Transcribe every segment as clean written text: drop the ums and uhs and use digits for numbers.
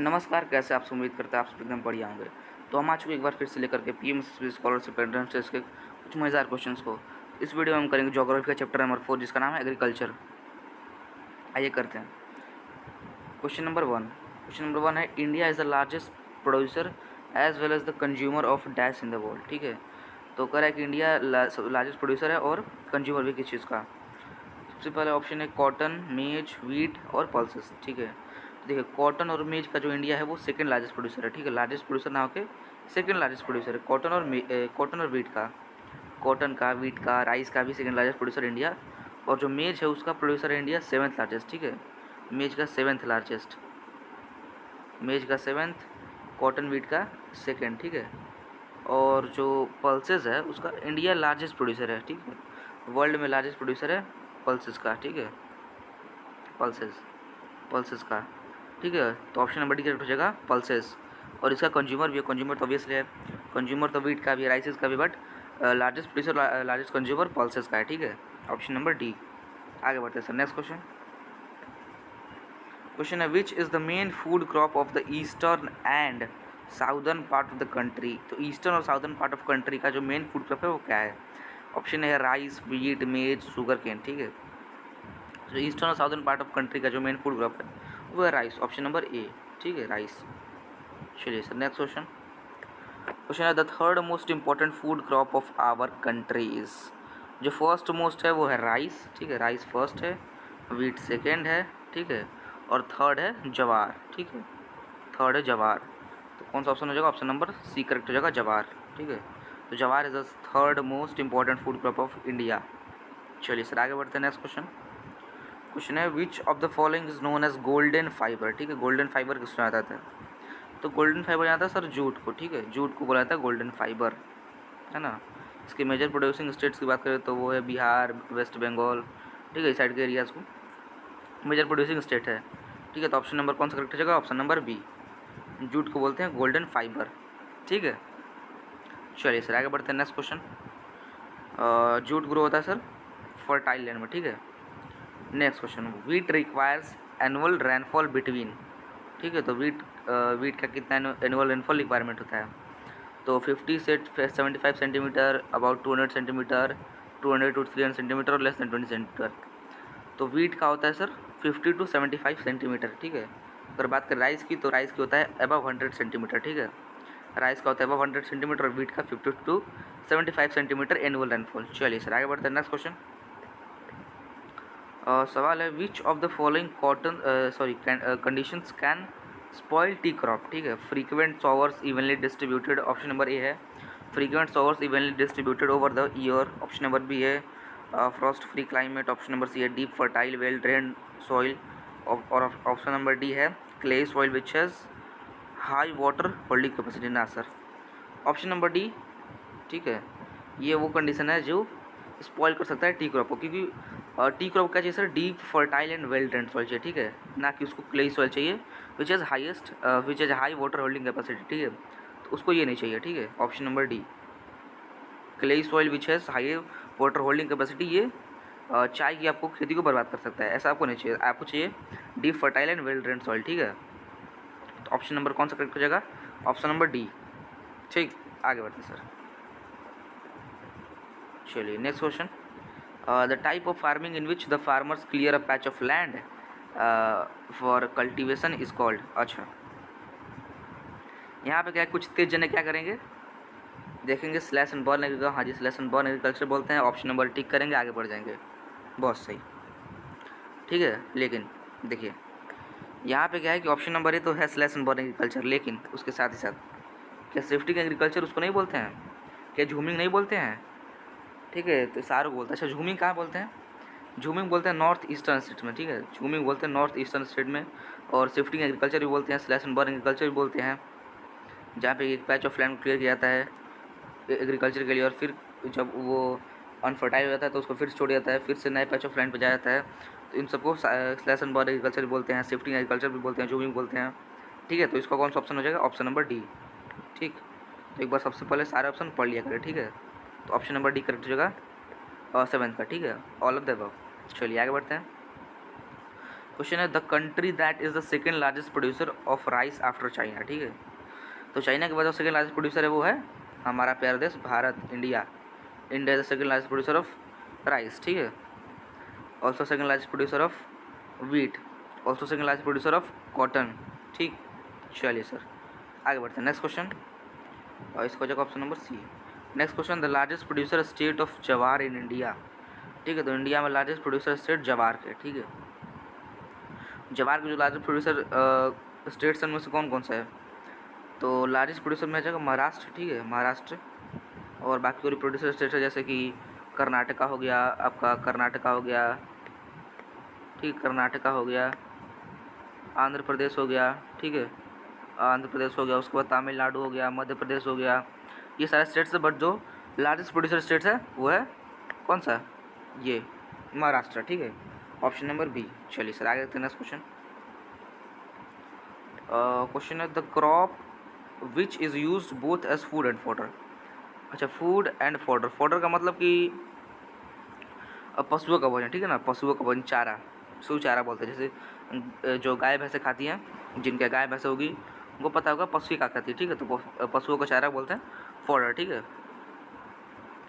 नमस्कार, कैसे आप? उम्मीद करते हैं आप सब एकदम बढ़िया होंगे। तो हम आ चुके एक बार फिर से लेकर के पीएम स्कॉलरशिप एंट्रेंस के कुछ मज़ेदार क्वेश्चंस को। इस वीडियो में हम करेंगे ज्योग्राफी का चैप्टर नंबर 4 जिसका नाम है एग्रीकल्चर। आइए करते हैं। क्वेश्चन नंबर 1 है India is the largest producer as well as the consumer of dash in the world. ठीक है, तो कह रहा है कि इंडिया लार्जेस्ट प्रोड्यूसर है और कंज्यूमर भी किस चीज़ का। सबसे पहले ऑप्शन है कॉटन, मेज, वीट और पल्सेस। ठीक है, तो देखिए कॉटन और मेज का जो इंडिया है वो सेकंड लार्जेस्ट प्रोड्यूसर है। ठीक है, लार्जेस्ट प्रोड्यूसर ना होकर सेकंड लार्जेस्ट प्रोड्यूसर है कॉटन और वीट का। कॉटन का, वीट का, राइस का भी सेकंड लार्जेस्ट प्रोड्यूसर इंडिया। और जो मेज है उसका प्रोड्यूसर है इंडिया सेवन्थ लार्जेस्ट। ठीक है, मेज का सेवन्थ लार्जेस्ट, मेज का सेवन्थ, कॉटन वीट का सेकेंड। ठीक है, और जो पल्सेस है उसका इंडिया लार्जेस्ट प्रोड्यूसर है। ठीक है, वर्ल्ड में लार्जेस्ट प्रोड्यूसर है पल्सेस का। ठीक है, पल्सेस पल्सेस का। ठीक है, तो ऑप्शन नंबर डी करेक्ट हो जाएगा पल्सेस। और इसका कंज्यूमर भी है, कंज्यूमर तो ऑब्वियसली है, कंज्यूमर तो वीट का भी है, राइसेस का भी, but largest producer largest consumer pulses का है। ठीक है, ऑप्शन नंबर डी। आगे बढ़ते हैं सर, नेक्स्ट क्वेश्चन है which is the main food crop of the eastern and southern part of the country. तो ईस्टर्न और साउदर्न पार्ट ऑफ कंट्री का जो मेन फूड क्रॉप है वो क्या है। ऑप्शन है राइस, वीट, मेज, शुगर केन। ठीक है, जो ईस्टर्न और साउदर्न पार्ट ऑफ कंट्री का जो मेन फूड क्रॉप है वो है राइस, ऑप्शन नंबर ए। ठीक है, राइस। चलिए सर, नेक्स्ट क्वेश्चन है the third most important food crop of our country is. जो फर्स्ट मोस्ट है वो है राइस। ठीक है, राइस फर्स्ट है, वीट सेकेंड है। ठीक है, और थर्ड है जवार। ठीक है, थर्ड है जवार। तो कौन सा ऑप्शन हो जाएगा? ऑप्शन नंबर सी करेक्ट हो जाएगा, जवार। ठीक है, तो jowar is the third most important food crop of India. चलिए सर, आगे बढ़ते हैं। नेक्स्ट क्वेश्चन है which of the following is known as golden fibre. ठीक है, गोल्डन फाइबर किस जाता है? तो गोल्डन फाइबर जाता है सर जूट को। ठीक है, जूट को बोला जाता है गोल्डन फाइबर, है ना। इसके मेजर प्रोड्यूसिंग स्टेट्स की बात करें तो वो है बिहार, वेस्ट बंगाल। ठीक है, इस साइड के एरियाज़ को मेजर प्रोड्यूसिंग स्टेट है। ठीक है, तो ऑप्शन नंबर कौन सा करेक्ट हो जाएगा? ऑप्शन नंबर बी, जूट को बोलते हैं गोल्डन फाइबर। ठीक है, चलिए सर, आगे बढ़ते हैं। नेक्स्ट क्वेश्चन, जूट ग्रो होता है सर फर्टाइल लैंड में। ठीक है, next question, wheat requires annual rainfall between. ठीक है, तो वीट का कितना एनुअल रेनफॉल रिक्वायरमेंट होता है? तो 50 से 75 centimetre, about 200 centimetre, 200 to 300 centimetre और लेस दैन 20 सेंटीमीटर। तो वीट का होता है सर 50 टू 75 सेंटीमीटर। ठीक है, अगर बात करें राइस की तो राइस की होता है अबव 100 सेंटीमीटर। ठीक है, राइस का होता है अबव 100 सेंटीमीटर और वीट का 50 टू 75 सेंटीमीटर एनुअल रेनफॉल। चलिए सर, आगे बढ़ते हैं। नेक्स्ट क्वेश्चन सवाल है which of the following conditions can spoil tea crop. ठीक है, frequent showers evenly distributed, option number A है frequent showers evenly distributed over the year, option number B है frost free climate, option number C है deep fertile well drain soil, और option number D है clay soil which has high water holding capacity. ना sir, option number D. ठीक है, ये वो condition है जो स्पॉइल कर सकता है टी क्रॉप को, क्योंकि टी क्रॉप क्या चाहिए sir? Deep fertile and well drained soil चाहिए। ठीक है, ना कि उसको क्ले सॉइल चाहिए which is high water holding capacity. ठीक है, तो उसको ये नहीं चाहिए। ठीक है, option number D, clay soil which has high water holding capacity, ये चाय की आपको खेती को बर्बाद कर सकता है, ऐसा आपको नहीं चाहिए। आपको चाहिए deep fertile and well drained soil. ठीक है, तो ऑप्शन नंबर कौन सा करेक्ट हो जाएगा? Option number D. ठीक, आगे बढ़ते सर। चलिए, next question, the type of farming in which the farmers clear a patch of land for cultivation is called. अच्छा, यहाँ पे क्या है, कुछ तेज जने क्या करेंगे, देखेंगे स्लैश एंड बर्न एग्रीकल्चर। हाँ जी, स्लैश एंड बर्न एग्रीकल्चर बोलते हैं। ऑप्शन नंबर टिक करेंगे, आगे बढ़ जाएंगे। बहुत सही। ठीक है, लेकिन देखिए यहाँ पे क्या है कि ऑप्शन नंबर ए तो है स्लैश एंड बर्न एग्रीकल्चर, लेकिन उसके साथ ही साथ क्या शिफ्टिंग एग्रीकल्चर उसको नहीं बोलते हैं? क्या झूमिंग नहीं बोलते हैं? ठीक है, तो शाहरुख बोलता है। अच्छा, झूमिंग कहाँ बोलते हैं? झूमिंग बोलते हैं नॉर्थ ईस्टर्न स्टेट में। ठीक है, झूमिंग बोलते हैं नॉर्थ ईस्टर्न स्टेट में। और शिफ्टिंग एग्रीकल्चर भी बोलते हैं, स्लैश एंड बर्न एग्रीकल्चर भी बोलते हैं, जहाँ पे एक पैच ऑफ लैंड क्लियर किया जाता है एग्रीकल्चर के लिए, और फिर जब वो अनफर्टाइल हो जाता है तो उसको फिर छोड़ दिया जाता है, फिर से नए पैच ऑफ लैंड पर जाया जाता है। तो इन सबको स्लैश एंड बर्न एग्रीकल्चर भी बोलते हैं, शिफ्टिंग एग्रीकल्चर भी बोलते हैं, झूमिंग बोलते हैं। ठीक है, तो इसका कौन सा ऑप्शन हो जाएगा? Option number D. ठीक, तो एक बार सबसे पहले सारे ऑप्शन पढ़ लिया करें। ठीक है, तो ऑप्शन नंबर डी करेक्ट हो जाएगा सेवन्थ का। ठीक है, ऑल ऑफ द अबव। चलिए, आगे बढ़ते हैं। क्वेश्चन है the country that is the second largest producer of rice after China, ठीक है। तो चाइना के बाद जो सेकेंड लार्जेस्ट प्रोड्यूसर है वो है हमारा प्यारा देश Bharat, India. India is the second largest producer of rice, ठीक है। Also second largest producer of wheat, also second largest producer of cotton, ठीक। चलिए सर आगे बढ़ते हैं। नेक्स्ट क्वेश्चन, और इसको जगह option number C. Next question, the largest producer state of jowar in India, ठीक है। तो इंडिया में लार्जेस्ट प्रोड्यूसर स्टेट जवार के, ठीक है। जवार के जो लार्जेस्ट प्रोड्यूसर स्टेट्स में से कौन कौन सा है, तो लार्जेस्ट प्रोड्यूसर में आ जाएगा महाराष्ट्र, ठीक है, महाराष्ट्र। और बाकी और प्रोड्यूसर स्टेट है जैसे कि कर्नाटका हो गया, आपका कर्नाटका हो गया, ठीक, कर्नाटका हो गया, आंध्र प्रदेश हो गया, ठीक है, आंध्र प्रदेश हो गया, उसके बाद तमिलनाडु हो गया, मध्य प्रदेश हो गया, ये सारे स्टेट्स है। बट जो लार्जेस्ट प्रोड्यूसर स्टेट्स है वो है कौन सा, ये महाराष्ट्र, ठीक है, ऑप्शन नंबर बी। चलिए सर आगे देखते हैं नेक्स्ट क्वेश्चन। क्वेश्चन है the crop which is use both as food and fodder. अच्छा, फूड एंड फॉडर, फॉडर का मतलब कि पशुओं का भोजन, ठीक है ना, पशुओं का भोजन, चारा, पशु चारा बोलते हैं। जैसे जो गाय भैंसें खाती हैं, जिनके गाय भैंसें होगी उनको पता होगा पशु क्या खाती है, ठीक है, तो पशुओं का चारा बोलते हैं फॉडर, ठीक है।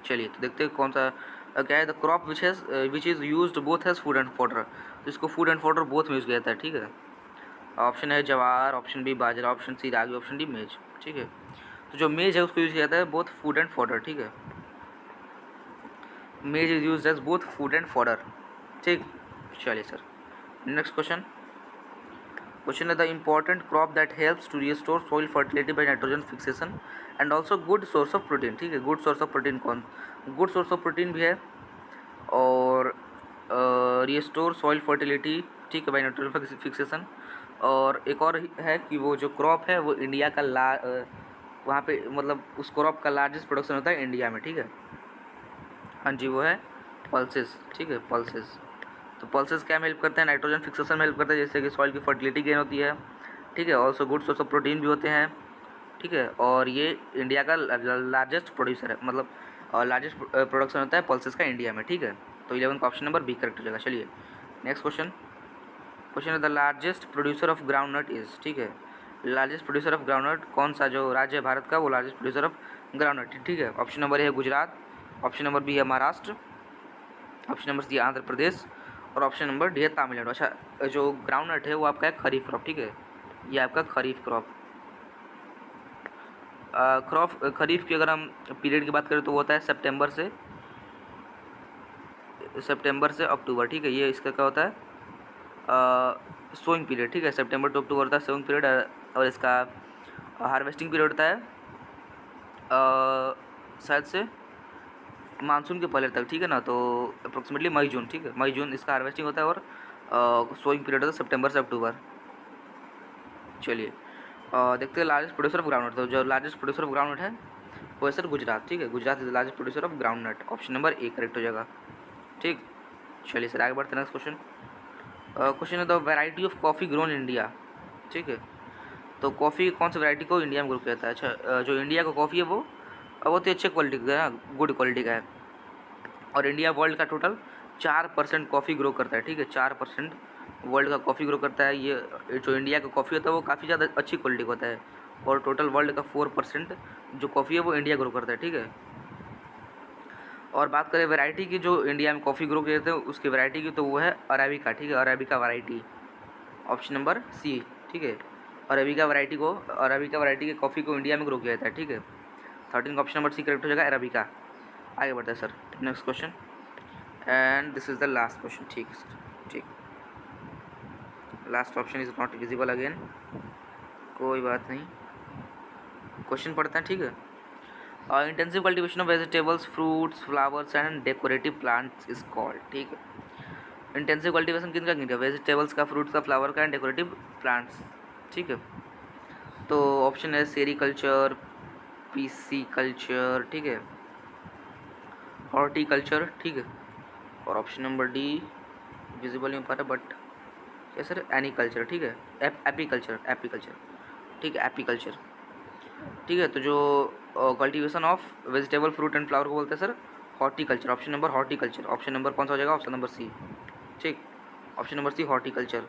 चलिए तो देखते हैं कौन सा क्या है, the crop which is used both as food and fodder, तो इसको फूड एंड फॉडर बोथ में यूज़ किया जाता है, ठीक है। ऑप्शन है jowar, option B bajra, option C ragi, option D maize, ठीक है। तो जो मेज है उसको यूज़ किया जाता है बोथ फूड एंड फॉडर, ठीक है। Maize is use as both food and fodder, ठीक। चलिए सर नेक्स्ट क्वेश्चन। क्वेश्चन है the important crop that helps to restore soil fertility by nitrogen fixation and also good source of protein, ठीक है। Good source of protein कौन, good source of protein भी है और restore soil fertility, ठीक है, by nitrogen fixation. और एक और है कि वो जो क्रॉप है वो इंडिया का वहाँ पे मतलब उस क्रॉप का लार्जेस्ट प्रोडक्शन होता है इंडिया में, ठीक है। हाँ जी, वो है पल्सेस, ठीक है, पल्सेस। तो पल्सेस क्या में हेल्प करते हैं, नाइट्रोजन फिक्सेशन में हेल्प करते हैं, जैसे कि सॉइल की फर्टिलिटी गेन होती है, ठीक है। Also good source of protein भी होते हैं, ठीक है। और ये इंडिया का लार्जेस्ट प्रोड्यूसर है, मतलब लार्जेस्ट प्रोडक्शन होता है पल्सेस का इंडिया में, ठीक है। तो 11 का ऑप्शन नंबर बी करेक्ट हो जाएगा। चलिए नेक्स्ट क्वेश्चन। क्वेश्चन है the largest producer of groundnut is, ठीक है। Largest producer of groundnut कौन सा जो राज्य है भारत का वो largest producer of groundnut, ठीक है। ऑप्शन नंबर ए है गुजरात, ऑप्शन नंबर बी है महाराष्ट्र, ऑप्शन नंबर सी है आंध्र प्रदेश, और ऑप्शन नंबर डी है तमिलनाडु। अच्छा, जो ग्राउंड नट है वो आपका है खरीफ क्रॉप, ठीक है, ये आपका खरीफ क्रॉप। खरीफ की अगर हम पीरियड की बात करें तो वो होता है सितंबर से अक्टूबर, ठीक है। ये इसका क्या होता है सोइंग पीरियड, ठीक है, सितंबर टू अक्टूबर होता है सोइंग पीरियड। और इसका हार्वेस्टिंग पीरियड होता है शायद से मानसून के पहले तक, ठीक है ना, तो अप्रोक्सीमेटली मई जून, ठीक है, मई जून इसका हार्वेस्टिंग होता है। और सोइंग पीरियड होता है सितंबर से अक्टूबर। चलिए देखते हैं largest producer of groundnut. तो जो largest producer of groundnut है वो है सर गुजरात, ठीक है, Gujarat is the largest producer of groundnut, option number A correct हो जाएगा, ठीक। चलिए सर आगे बढ़ते हैं नेक्स्ट क्वेश्चन। क्वेश्चन है the variety of coffee grown in India, ठीक है। तो कॉफ़ी कौन सी वैरायटी को इंडिया में ग्रो किया जाता है। अच्छा, जो इंडिया का कॉफ़ी है वो बहुत ही अच्छे क्वालिटी का है, गुड क्वालिटी का है। और इंडिया वर्ल्ड का टोटल 4% कॉफ़ी ग्रो करता है, ठीक है, 4% वर्ल्ड का कॉफ़ी ग्रो करता है। ये जो इंडिया का कॉफ़ी होता है वो काफ़ी ज़्यादा अच्छी क्वालिटी का होता है। और टोटल वर्ल्ड का 4% जो कॉफ़ी है वो इंडिया ग्रो करता है, ठीक है। और बात करें वैरायटी की जो इंडिया में कॉफ़ी ग्रो किए थे उसकी वैरायटी की, तो वो है अरेबिका, ठीक है, arabica variety, option number C, ठीक है। अरेबिका वैरायटी के कॉफ़ी को इंडिया में ग्रो किया जाता है, ठीक है। 13 का ऑप्शन नंबर सी करेक्ट हो जाएगा, अरेबिका। आगे बढ़ते हैं sir next question, and this is the last question, ठीक है सर, ठीक। Last option is not visible again, कोई बात नहीं, क्वेश्चन पढ़ते हैं, ठीक है। Intensive cultivation of vegetables, fruits, flowers and decorative plants is called, ठीक है। इंटेंसिव कल्टिवेशन किनका, वेजिटेबल्स का, फ्रूट्स का, फ्लावर का एंड डेकोरेटिव प्लांट्स, ठीक है। तो ऑप्शन है सेरीकल्चर, पीसी कल्चर, ठीक है, हॉर्टिकल्चर, ठीक है। और ऑप्शन नंबर डी विजिबल नहीं हो पा रहा बट क्या सर, एनीकल्चर, ठीक है, एपीकल्चर, ठीक है, एपीकल्चर, ठीक है। तो जो cultivation of vegetable, fruit and flower को बोलते हैं sir horticulture, option number horticulture, option number कौन सा हो जाएगा, ऑप्शन नंबर सी, ठीक। ऑप्शन नंबर सी हॉर्टिकल्चर।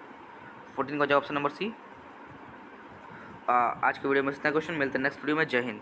14 का जवाब ऑप्शन नंबर सी। आज के वीडियो में इतना क्वेश्चन, मिलते हैं नेक्स्ट वीडियो में। जय हिंद।